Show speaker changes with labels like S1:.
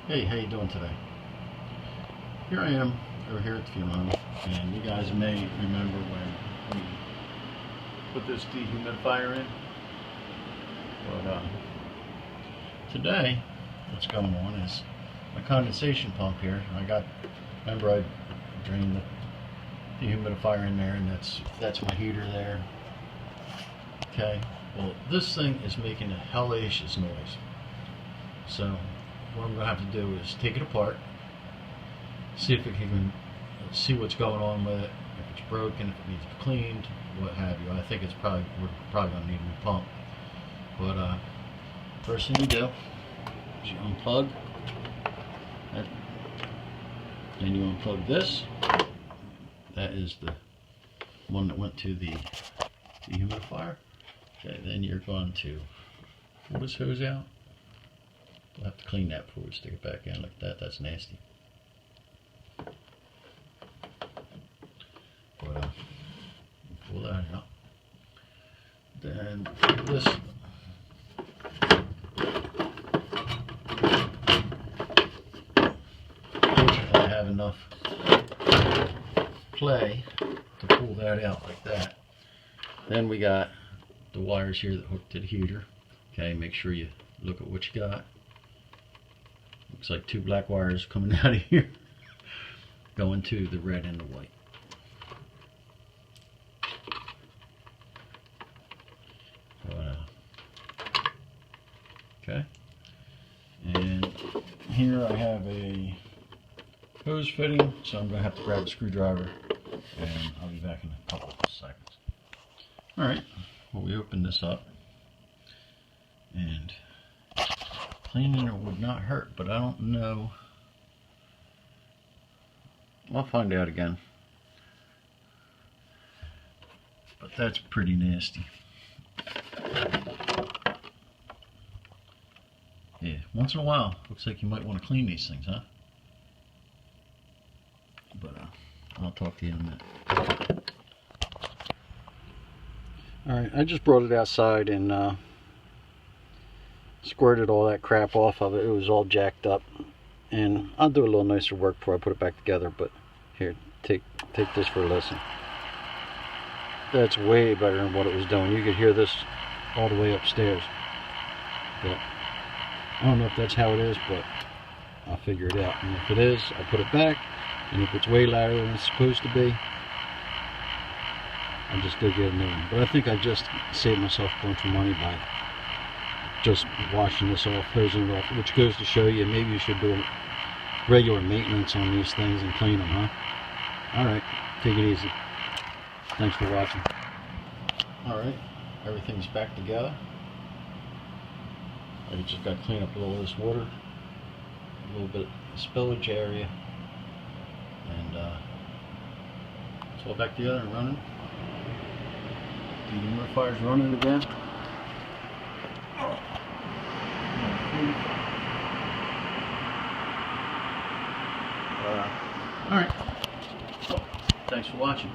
S1: Hey, how you doing today? Here I am over here at the funeral home, and you guys may remember when we put this dehumidifier in. But today, what's going on is my condensation pump here. Remember I drained the dehumidifier in there, and that's my heater there. Okay, well this thing is making a hellacious noise. So what I'm going to have to do is take it apart, see if it can see what's going on with it, if it's broken, if it needs to be cleaned, what have you. I think we're probably going to need a new pump. But first thing you do is you unplug that, then you unplug this. That is the one that went to the dehumidifier. Okay, then you're going to pull this hose out. We'll have to clean that before we stick it back in like that. That's nasty. But pull that out. Then this. Fortunately, I have enough play to pull that out like that. Then we got the wires here that hook to the heater. Okay, make sure you look at what you got. Looks like two black wires coming out of here, going to the red and the white. Okay, and here I have a hose fitting, so I'm going to have to grab a screwdriver, and I'll be back in a couple of seconds. Alright, well, we open this up, and cleaning it would not hurt, but I don't know. I'll find out again. But that's pretty nasty. Yeah, once in a while, looks like you might want to clean these things, huh? But I'll talk to you in a minute. Alright, I just brought it outside and squirted all that crap off of it. It was all jacked up, and I'll do a little nicer work before I put it back together. But here, take this for a listen. That's way better than what it was doing. You could hear this all the way upstairs. But I don't know if that's how it is, but I'll figure it out. And if it is, I'll put it back. And if it's way louder than it's supposed to be, I'll just go get a new one. But I think I just saved myself a bunch of money by just washing this off, hosing it off, which goes to show you maybe you should do regular maintenance on these things and clean them, huh? Alright, take it easy. Thanks for watching. Alright, everything's back together. I just got to clean up a little of this water, a little bit of spillage area, and it's all back together and running. The dehumidifiers running again. Alright, well, thanks for watching.